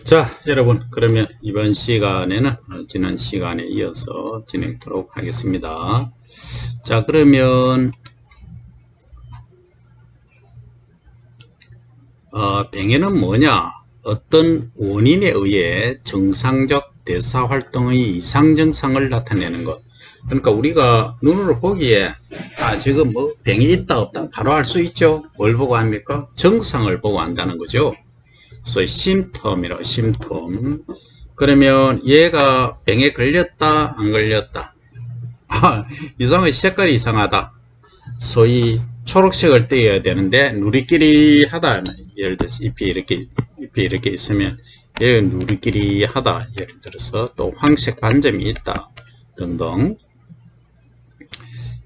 자, 여러분, 그러면 이번 시간에는 지난 시간에 이어서 진행하도록 하겠습니다. 자, 그러면 병에는 뭐냐? 어떤 원인에 의해 정상적 대사 활동의 이상 증상을 나타내는 것. 그러니까 우리가 눈으로 보기에 지금 뭐 병이 있다 없다 바로 알 수 있죠. 뭘 보고 합니까? 증상을 보고 한다는 거죠. 소위 심텀이라고, 심텀. 그러면 얘가 병에 걸렸다 안 걸렸다, 이상하게 색깔이 이상하다, 소위 초록색을 떼어야 되는데 누리끼리하다, 예를 들어서 잎이 이렇게 있으면 얘 누리끼리하다, 예를 들어서 또 황색 반점이 있다 등등.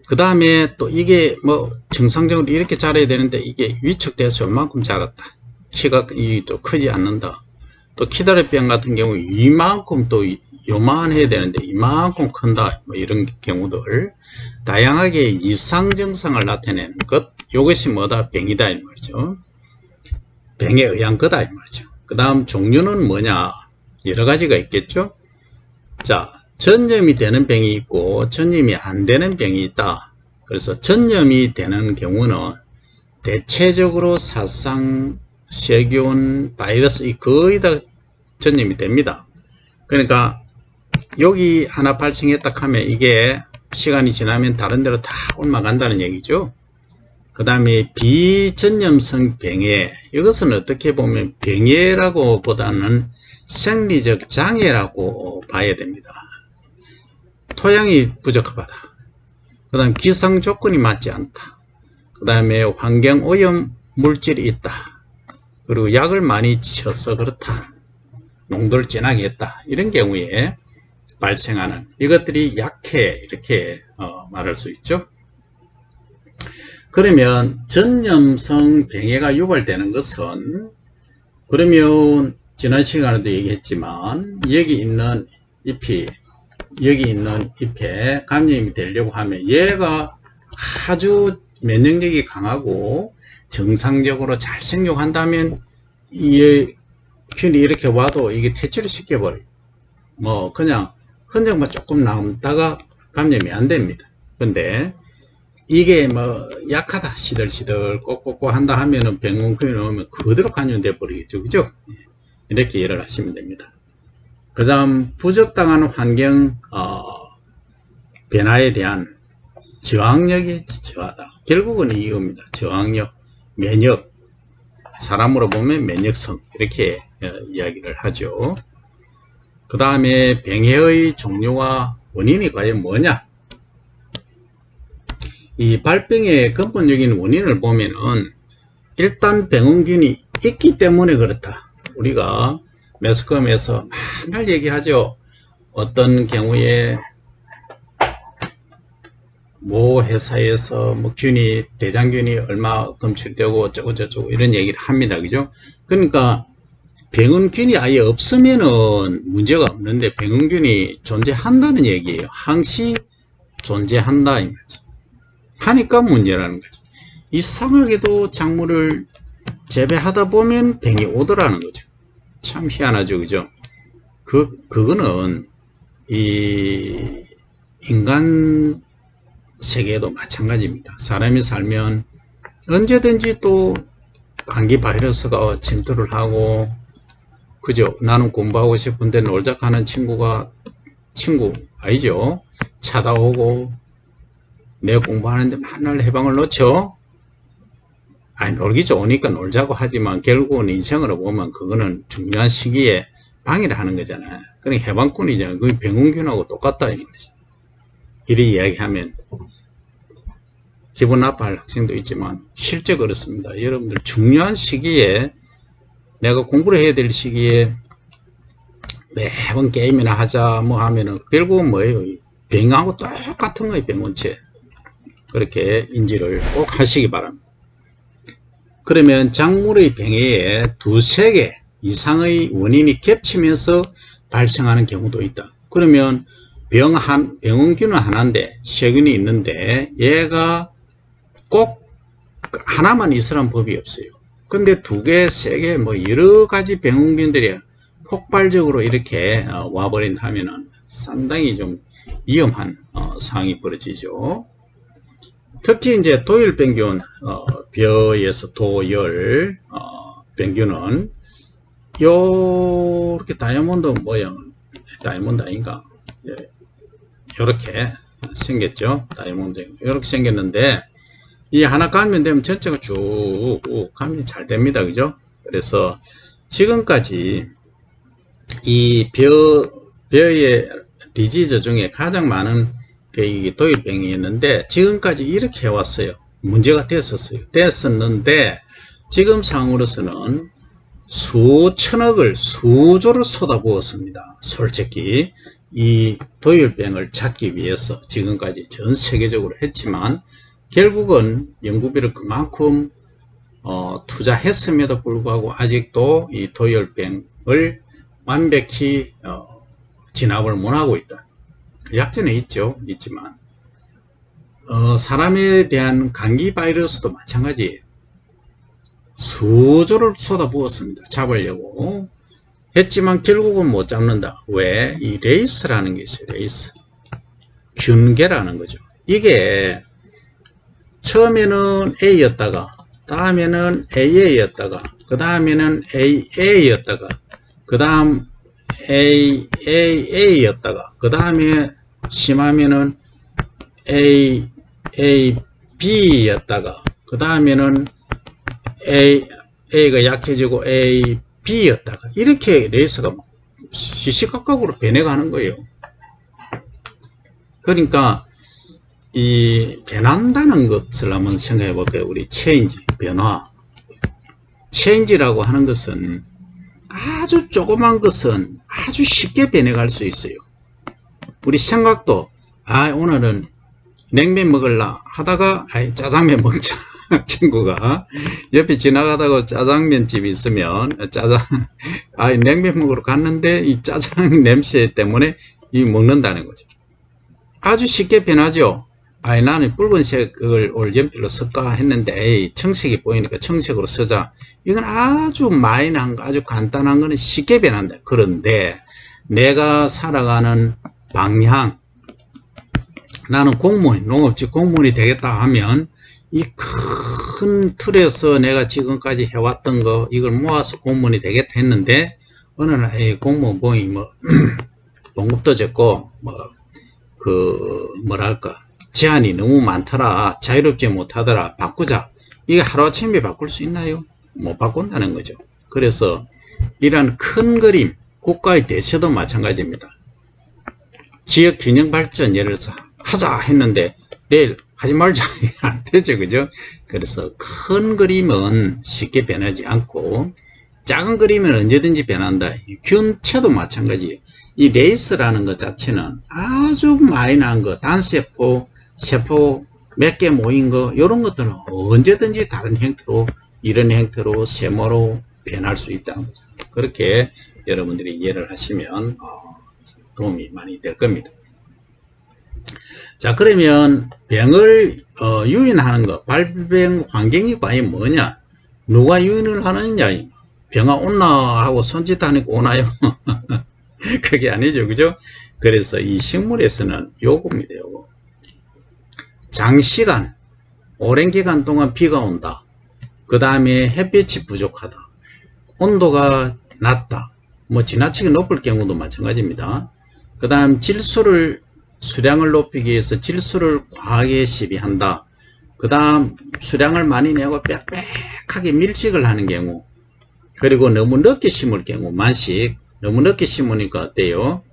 그 다음에 또 이게 뭐 정상적으로 이렇게 자라야 되는데 이게 위축돼서 얼만큼 자랐다, 키가 또 크지 않는다. 또 키다리병 같은 경우 이만큼 또 요만해야 되는데 이만큼 큰다, 뭐 이런 경우들, 다양하게 이상 증상을 나타내는 것, 이것이 뭐다? 병이다 이 말이죠. 병에 의한 거다 이 말이죠. 그 다음 종류는 뭐냐? 여러 가지가 있겠죠. 자, 전염이 되는 병이 있고 전염이 안 되는 병이 있다. 그래서 전염이 되는 경우는 대체적으로 사상, 세균, 바이러스 거의 다 전염이 됩니다. 그러니까 여기 하나 발생했다 하면 이게 시간이 지나면 다른 데로 다 옮아간다는 얘기죠. 그 다음에 비전염성 병해, 이것은 어떻게 보면 병해라고 보다는 생리적 장애라고 봐야 됩니다. 토양이 부족하다, 그 다음 기상 조건이 맞지 않다, 그 다음에 환경 오염 물질이 있다, 그리고 약을 많이 쳐서 그렇다, 농도를 진하게 했다, 이런 경우에 발생하는 이것들이 약해, 이렇게 말할 수 있죠. 그러면 전염성 병해가 유발되는 것은, 그러면 지난 시간에도 얘기했지만 여기 있는 잎에 감염이 되려고 하면 얘가 아주 면역력이 강하고 정상적으로 잘 생육한다면 이 균이 이렇게 와도 이게 퇴치를 시켜버려요. 뭐 그냥 흔적만 조금 남다가 감염이 안 됩니다. 근데 이게 뭐 약하다, 시들시들 꼬꼬꼬 한다 하면은 병원균이 넣으면 그대로 감염돼 버리겠죠, 그죠? 이렇게 이해를 하시면 됩니다. 그 다음 부적당한 환경 변화에 대한 저항력이 저하다. 결국은 이겁니다. 저항력, 면역, 사람으로 보면 면역성, 이렇게 이야기를 하죠. 그 다음에 병해의 종류와 원인이 과연 뭐냐? 이 발병의 근본적인 원인을 보면은 일단 병원균이 있기 때문에 그렇다. 우리가 매스컴에서 맨날 얘기하죠. 어떤 경우에 모 회사에서 뭐 균이, 대장균이 얼마 검출되고 어쩌고저쩌고 이런 얘기를 합니다. 그죠? 그러니까 병원균이 아예 없으면은 문제가 없는데 병원균이 존재한다는 얘기예요. 항시 존재한다 이 말이죠. 하니까 문제라는 거죠. 이상하게도 작물을 재배하다 보면 병이 오더라는 거죠. 참 희한하죠, 그죠? 그거는 이 인간 세계도 마찬가지입니다. 사람이 살면 언제든지 또 감기 바이러스가 침투를 하고, 그죠? 나는 공부하고 싶은데 놀자 하는 친구 아니죠? 찾아오고, 내 공부하는데 맨날 해방을 놓죠? 아니, 놀기 좋으니까 놀자고 하지만 결국은 인생으로 보면 그거는 중요한 시기에 방해를 하는 거잖아요. 그러니까 해방꾼이잖아요. 그게 병원균하고 똑같다 이 말이죠. 이리 이야기하면 기분 나빠할 학생도 있지만 실제 그렇습니다. 여러분들 중요한 시기에, 내가 공부를 해야 될 시기에 매번 게임이나 하자 뭐 하면은 결국은 뭐예요? 병하고 똑같은 거예요. 병원체. 그렇게 인지를 꼭 하시기 바랍니다. 그러면 작물의 병해에 두세 개 이상의 원인이 겹치면서 발생하는 경우도 있다. 그러면 병원균은 하나인데, 세균이 있는데 얘가 꼭 하나만 있으라는 법이 없어요. 근데 두 개, 세 개, 뭐 여러 가지 병원균들이 폭발적으로 이렇게 와버린다면은 상당히 좀 위험한 상황이 벌어지죠. 특히 이제 도열병균, 벼에서 도열 병균은 요렇게 다이아몬드 모양, 다이아몬드 아닌가? 요렇게 생겼죠. 다이아몬드 요렇게 생겼는데 이 하나 감면되면 전체가 쭉 감면이 잘 됩니다. 그죠? 그래서 지금까지 이 벼의 디지즈 중에 가장 많은 게 도열병이었는데 지금까지 이렇게 해왔어요. 문제가 됐었는데 지금 상으로서는 수천억을 수조를 쏟아부었습니다. 솔직히 이 도열병을 잡기 위해서 지금까지 전 세계적으로 했지만 결국은 연구비를 그만큼 투자했음에도 불구하고 아직도 이 도열병을 완벽히 진압을 못하고 있다. 약점은 있지만 사람에 대한 감기 바이러스도 마찬가지예요. 수조를 쏟아부었습니다. 잡으려고 했지만 결국은 못 잡는다. 왜? 이 레이스라는 게 있어요. 레이스. 균계라는 거죠. 이게 처음에는 A였다가 다음에는 AA였다가 그 다음에는 AA였다가 그 다음 AA였다가 그 다음에 심하면은 AAB였다가 그 다음에는 A가 약해지고 AB였다가 이렇게 레이스가 시시각각으로 변해가는 거예요. 그러니까 이 변한다는 것을 한번 생각해 볼까요? 우리 체인지, 변화. 체인지라고 하는 것은 아주 조그만 것은 아주 쉽게 변해갈 수 있어요. 우리 생각도 오늘은 냉면 먹을라 하다가 짜장면 먹자. 친구가 옆에 지나가다가 짜장면집이 있으면 냉면 먹으러 갔는데 이 짜장 냄새 때문에 먹는다는 거죠. 아주 쉽게 변하죠. 나는 붉은색을 올 연필로 쓸까 했는데 청색이 보이니까 청색으로 쓰자. 이건 아주 마이너한 거, 아주 간단한 거는 쉽게 변한다. 그런데 내가 살아가는 방향, 나는 공무원, 농업직 공무원이 되겠다 하면 이 큰 틀에서 내가 지금까지 해왔던 거 이걸 모아서 공무원이 되겠다 했는데 어느 날 공무원 보니 봉급도 적고 뭐랄까 제한이 너무 많더라, 자유롭지 못하더라, 바꾸자. 이게 하루아침에 바꿀 수 있나요? 못 바꾼다는 거죠. 그래서 이러한 큰 그림, 국가의 대처도 마찬가지입니다. 지역 균형 발전 예를 들어서 하자 했는데 내일 하지 말자 안 되죠. 그죠? 그래서 큰 그림은 쉽게 변하지 않고 작은 그림은 언제든지 변한다. 균체도 마찬가지예요. 이 레이스라는 것 자체는 아주 마이너한 거, 단세포, 세포 몇 개 모인 거, 이런 것들은 언제든지 다른 형태로, 이런 형태로, 세모로 변할 수 있다는 거죠. 그렇게 여러분들이 이해를 하시면 도움이 많이 될 겁니다. 자, 그러면 병을 유인하는 것, 발병 환경이 과연 뭐냐? 누가 유인을 하느냐? 병아 온나 하고 손짓하니까 오나요? 그게 아니죠. 그죠? 그래서 이 식물에서는 요겁니다. 요거. 장시간, 오랜 기간 동안 비가 온다. 그 다음에 햇빛이 부족하다. 온도가 낮다. 뭐 지나치게 높을 경우도 마찬가지입니다. 그 다음 수량을 높이기 위해서 질소를 과하게 시비한다. 그 다음 수량을 많이 내고 빽빽하게 밀식을 하는 경우, 그리고 너무 늦게 심을 경우, 만식, 너무 늦게 심으니까 어때요?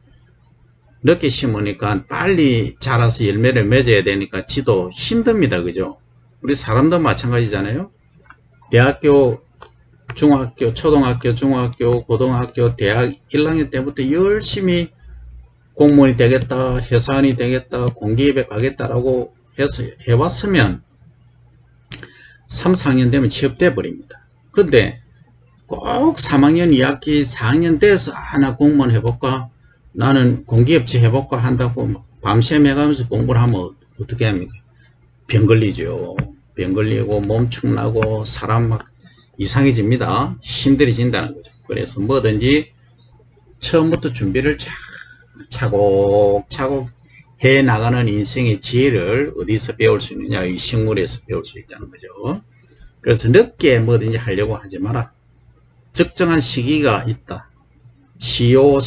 늦게 심으니까 빨리 자라서 열매를 맺어야 되니까 지도 힘듭니다. 그죠? 우리 사람도 마찬가지잖아요. 대학교, 중학교, 초등학교, 중학교, 고등학교, 대학 1학년 때부터 열심히 공무원이 되겠다, 회사원이 되겠다, 공기업에 가겠다라고 해서 해왔으면 3, 4학년 되면 취업돼 버립니다. 근데 꼭 3학년 2학기 4학년 돼서 나 공무원 해볼까, 나는 공기업체 해볼까 한다고 밤샘 해가면서 공부를 하면 어떻게 합니까? 병 걸리죠. 병 걸리고 몸축 나고 사람 막 이상해집니다. 힘들어진다는 거죠. 그래서 뭐든지 처음부터 준비를 차곡차곡 해 나가는 인생의 지혜를 어디서 배울 수 있느냐? 이 식물에서 배울 수 있다는 거죠. 그래서 늦게 뭐든지 하려고 하지 마라. 적정한 시기가 있다. 시오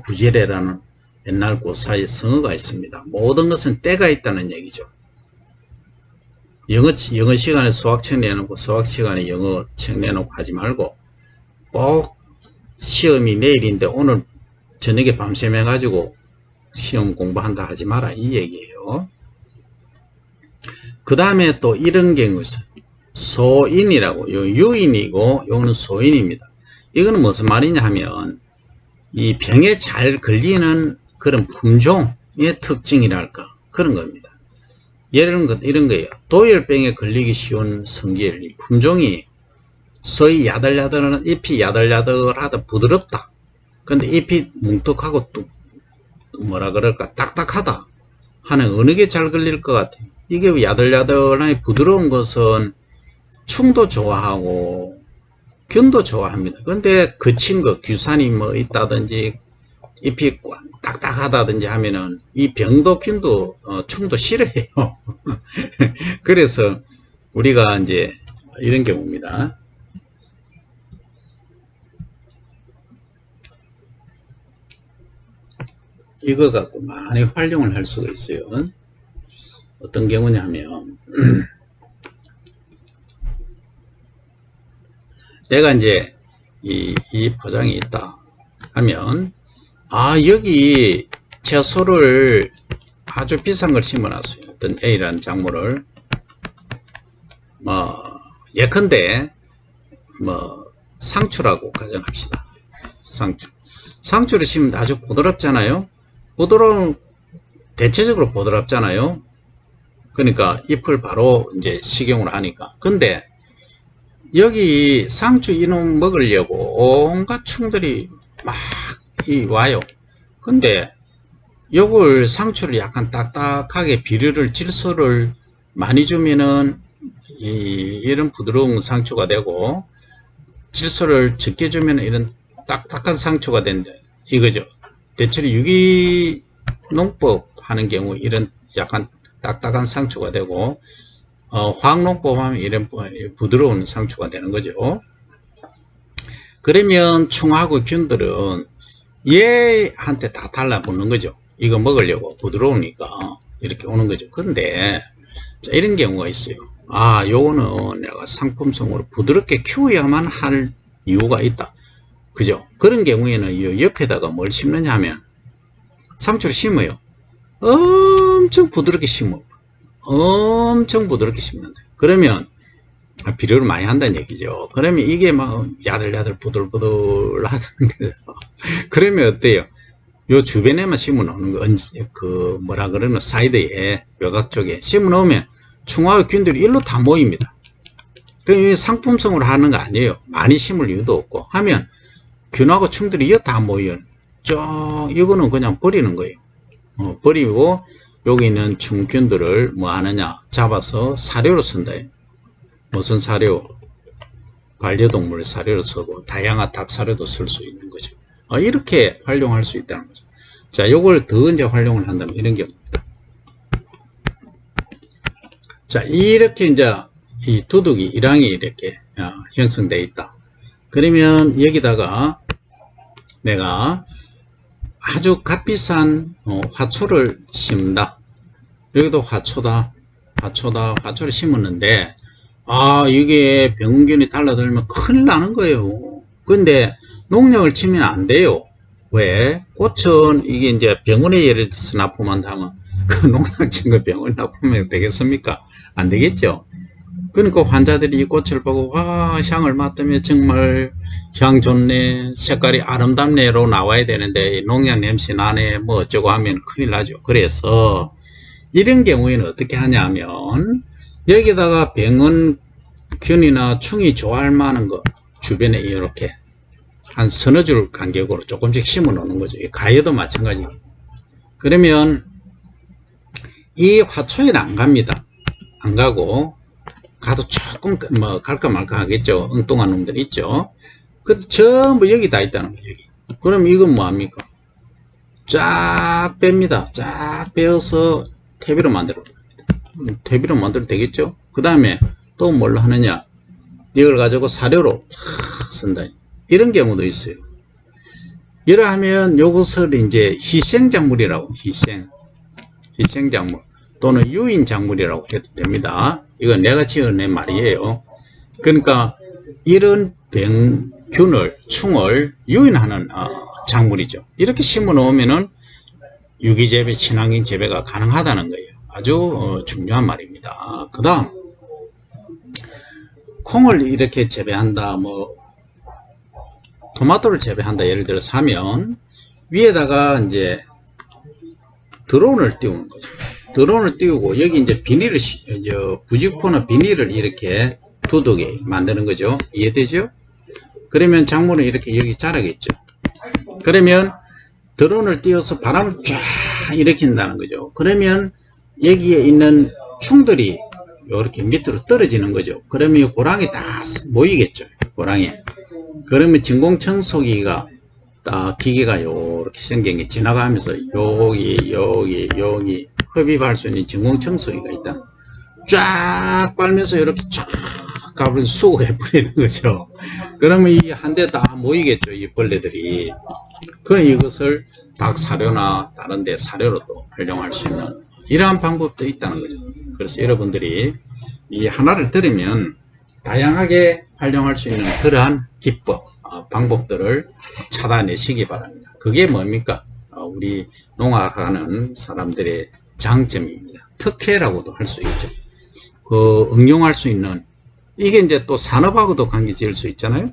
부지래라는 옛날 고사의 성어가 있습니다. 모든 것은 때가 있다는 얘기죠. 영어 시간에 수학책 내놓고 수학 시간에 영어 책 내놓고 하지 말고 꼭 시험이 내일인데 오늘 저녁에 밤샘 해가지고 시험 공부한다 하지 마라 이 얘기예요. 그 다음에 또 이런 경우 있어요. 소인이라고, 요 유인이고 요거는 소인입니다. 이거는 무슨 말이냐 하면 이 병에 잘 걸리는 그런 품종의 특징이랄까 그런 겁니다. 예를 들면 이런 거예요. 도열병에 걸리기 쉬운 성질, 이 품종이 소위 야들야들한 잎이 야들야들하다 부드럽다. 근데 잎이 뭉툭하고 또 뭐라 그럴까 딱딱하다 하는 어느 게 잘 걸릴 것 같아요. 이게 야들야들하니 부드러운 것은 충도 좋아하고 균도 좋아합니다. 근데 거친 거 규산이 뭐 있다든지 잎이 딱딱하다든지 하면은 이 병도 균도 충도 싫어해요. 그래서 우리가 이제 이런 경우입니다. 이거 갖고 많이 활용을 할 수가 있어요. 어떤 경우냐 하면 내가 이제 이 포장이 있다 하면 여기 채소를 아주 비싼 걸 심어놨어요. 어떤 A라는 작물을 예컨대 상추라고 가정합시다. 상추를 심으면 아주 부드럽잖아요. 대체적으로 부드럽잖아요. 그러니까 잎을 바로 이제 식용을 하니까. 근데 여기 상추 이놈 먹으려고 온갖 충들이 막 와요. 근데 요걸 상추를 약간 딱딱하게 비료를 질소를 많이 주면은 이런 부드러운 상추가 되고 질소를 적게 주면 이런 딱딱한 상추가 된다 이거죠. 대체로 유기농법 하는 경우 이런 약간 딱딱한 상추가 되고 화학농법 하면 이런 부드러운 상추가 되는 거죠. 그러면 충하고 균들은 얘한테 다 달라붙는 거죠. 이거 먹으려고 부드러우니까 이렇게 오는 거죠. 근데 이런 경우가 있어요. 요거는 내가 상품성으로 부드럽게 키워야만 할 이유가 있다. 그죠? 그런 경우에는 이 옆에다가 뭘 심느냐 하면 상추를 심어요. 엄청 부드럽게 심어. 엄청 부드럽게 심는다. 그러면 비료를 많이 한다는 얘기죠. 그러면 이게 막 야들야들 부들부들 하는 거예요. 그러면 어때요? 요 주변에만 심어 놓는 거, 뭐라 그러나 사이드에 외곽 쪽에 심어 놓으면 충하고 균들이 일로 다 모입니다. 그 상품성으로 하는 거 아니에요. 많이 심을 이유도 없고 하면 균하고 충들이 이거 다 모여. 이거는 그냥 버리는 거예요. 버리고 여기 있는 충균들을 뭐 하느냐 잡아서 사료로 쓴다. 무슨 사료? 반려동물 사료로 쓰고 다양한 닭 사료도 쓸 수 있는 거죠. 이렇게 활용할 수 있다는 거죠. 자, 요걸 더 이제 활용을 한다면 이런 경우입니다. 자, 이렇게 이제 이 두둑이 일항이 이렇게 형성되어 있다. 그러면 여기다가 내가 아주 값비싼 화초를 심는다. 여기도 화초를 심었는데 이게 병균이 달라들면 큰일 나는 거예요. 근데 농약을 치면 안 돼요. 왜? 꽃은 이게 이제 병원에 예를 들어서 납품한다면 그 농약 친 거 병원에 납품하면 되겠습니까? 안 되겠죠. 그러니까 환자들이 이 꽃을 보고 향을 맡으면 정말 향 좋네, 색깔이 아름답네로 나와야 되는데 농약 냄새 나네 뭐 어쩌고 하면 큰일 나죠. 그래서 이런 경우에는 어떻게 하냐면 여기다가 병원균이나 충이 좋아할 만한 거 주변에 이렇게 한 서너 줄 간격으로 조금씩 심어 놓는 거죠. 가해도 마찬가지. 그러면 이 화초에는 안 갑니다. 안 가고 가도 조금 갈까 말까 하겠죠. 엉뚱한 놈들 있죠. 그 전부 여기 다 있다는 거예요. 여기 그럼 이건 뭐합니까? 쫙 뺍니다. 쫙 빼어서 퇴비로 만들어 봅니다. 퇴비로 만들어도 되겠죠? 그 다음에 또 뭘로 하느냐? 이걸 가지고 사료로 쓴다. 이런 경우도 있어요. 이러하면 요것을 이제 희생작물이라고, 희생작물 또는 유인작물이라고 해도 됩니다. 이건 내가 지어낸 말이에요. 그러니까 이런 병균을, 충을 유인하는 작물이죠. 이렇게 심어 놓으면은 유기재배, 친환경 재배가 가능하다는 거예요. 아주 중요한 말입니다. 그 다음 콩을 이렇게 재배한다, 뭐 토마토를 재배한다 예를 들어서 하면 위에다가 이제 드론을 띄우는 거죠. 드론을 띄우고 여기 이제 비닐을, 부직포나 비닐을 이렇게 두둑에 만드는 거죠. 이해되죠? 그러면 작물은 이렇게 여기 자라겠죠. 그러면 드론을 띄워서 바람을 쫙 일으킨다는 거죠. 그러면 여기에 있는 충들이 이렇게 밑으로 떨어지는 거죠. 그러면 고랑이 다 모이겠죠. 고랑이. 그러면 진공청소기가 딱 기계가 이렇게 생긴 게 지나가면서 여기 흡입할 수 있는 진공청소기가 있다. 쫙 빨면서 이렇게 쫙 가버리면 수거해 버리는 거죠. 그러면 이 한 대 다 모이겠죠. 이 벌레들이. 그럼 이것을 닭 사료나 다른 데 사료로 또 활용할 수 있는 이러한 방법도 있다는 거죠. 그래서 여러분들이 이 하나를 들으면 다양하게 활용할 수 있는 그러한 기법, 방법들을 찾아내시기 바랍니다. 그게 뭡니까? 우리 농학하는 사람들의 장점입니다. 특혜라고도 할 수 있죠. 그 응용할 수 있는, 이게 이제 또 산업하고도 관계 지을 수 있잖아요.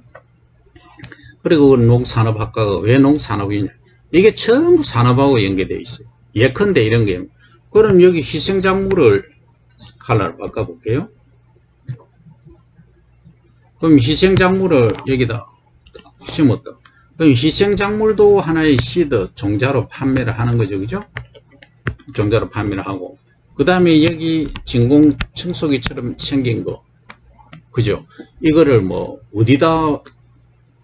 그리고 농산업학과가 왜 농산업이냐? 이게 전부 산업하고 연계되어 있어요. 예컨대 이런 게. 그럼 여기 희생작물을 컬러를 바꿔볼게요. 그럼 희생작물을 여기다 심었다. 그럼 희생작물도 하나의 시드, 종자로 판매를 하는 거죠. 그죠? 종자로 판매를 하고. 그 다음에 여기 진공청소기처럼 생긴 거. 그죠? 이거를 뭐, 어디다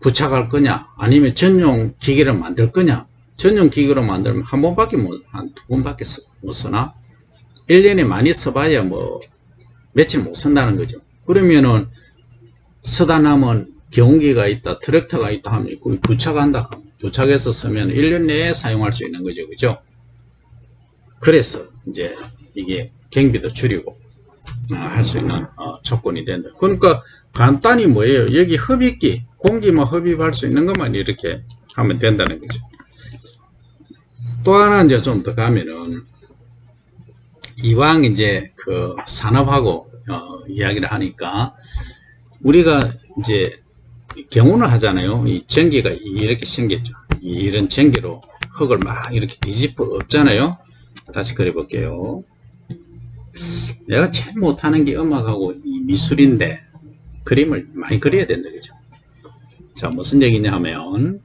부착할 거냐? 아니면 전용 기계를 만들 거냐? 전용 기계로 만들면 한 번밖에 한 두 번밖에 못 쓰나? 1년에 많이 써봐야 뭐, 며칠 못 쓴다는 거죠. 그러면은, 쓰다 남은 경운기가 있다, 트랙터가 있다 하면 있고, 부착한다. 부착해서 쓰면 1년 내에 사용할 수 있는 거죠. 그죠? 그래서, 이제, 이게 경비도 줄이고, 할 수 있는, 조건이 된다. 그러니까, 간단히 뭐예요? 여기 흡입기, 공기만 흡입할 수 있는 것만 이렇게 하면 된다는 거죠. 또 하나 이제 좀 더 가면은, 이왕 이제 그 산업하고, 이야기를 하니까, 우리가 이제 경운을 하잖아요. 이 전기가 이렇게 생겼죠. 이런 전기로 흙을 막 이렇게 뒤집어 엎잖아요. 다시 그려볼게요. 내가 제일 못하는 게 음악하고 이 미술인데 그림을 많이 그려야 된다, 그죠? 자, 무슨 얘기냐 하면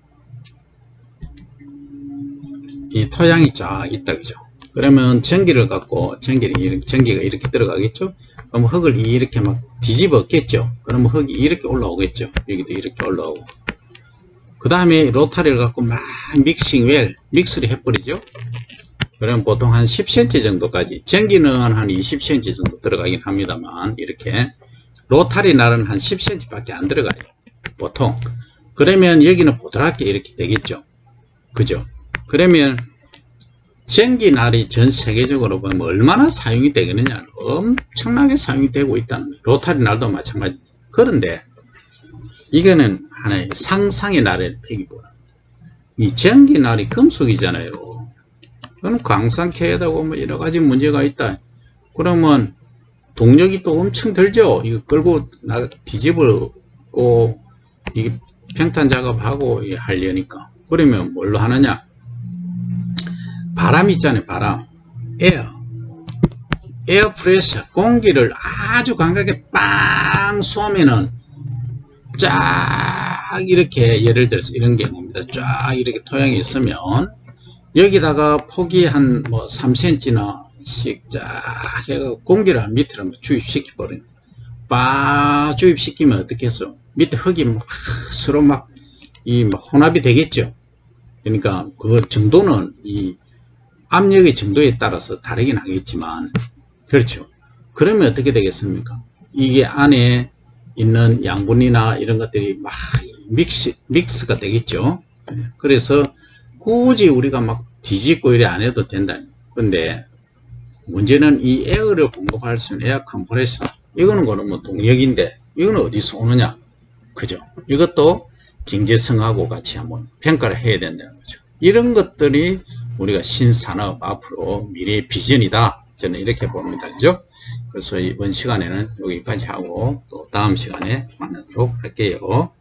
이 토양이 쫙 있다, 그죠? 그러면 전기를 갖고 전기가 이렇게 들어가겠죠? 그럼 흙을 이렇게 막 뒤집었겠죠. 그러면 흙이 이렇게 올라오겠죠. 여기도 이렇게 올라오고. 그 다음에 로타리를 갖고 막 믹스를 해버리죠. 그러면 보통 한 10cm 정도까지, 전기는 한 20cm 정도 들어가긴 합니다만, 이렇게 로타리 날은 한 10cm 밖에 안 들어가요. 보통. 그러면 여기는 보드랍게 이렇게 되겠죠. 그죠? 그러면 전기 날이 전 세계적으로 보면 얼마나 사용이 되겠느냐, 엄청나게 사용이 되고 있다는 거예요. 로타리 날도 마찬가지. 그런데 이거는 하나의 상상의 날의 폐기보다 이 전기 날이 금속이잖아요. 그럼 광산 켜야 되고 뭐 여러 가지 문제가 있다. 그러면 동력이 또 엄청 들죠. 이거 끌고 뒤집고 이게 평탄 작업하고 하려니까. 그러면 뭘로 하느냐? 바람 있잖아요. 바람, 에어 프레셔, 공기를 아주 강하게 빵 쏘면은 쫙 이렇게, 예를 들어서 이런 경우입니다. 쫙 이렇게 토양이 있으면 여기다가 폭이 한 뭐 3cm나씩 쫙 해서 공기를 밑으로 주입시켜 버려요. 빡 주입시키면 어떻게 해서 밑에 흙이 막 서로 막 혼합이 되겠죠. 그러니까 그 정도는 이 압력의 정도에 따라서 다르긴 하겠지만, 그렇죠. 그러면 어떻게 되겠습니까? 이게 안에 있는 양분이나 이런 것들이 막 믹스가 되겠죠. 그래서 굳이 우리가 막 뒤집고 이래 안 해도 된다. 근데 문제는 이 에어를 공급할 수 있는 에어 컴프레서, 이거는 거는 뭐 동력인데 이거는 어디서 오느냐, 그죠? 이것도 경제성하고 같이 한번 평가를 해야 된다는 거죠. 이런 것들이 우리가 신산업 앞으로 미래의 비전이다, 저는 이렇게 봅니다. 그죠? 그래서 이번 시간에는 여기까지 하고 또 다음 시간에 만나도록 할게요.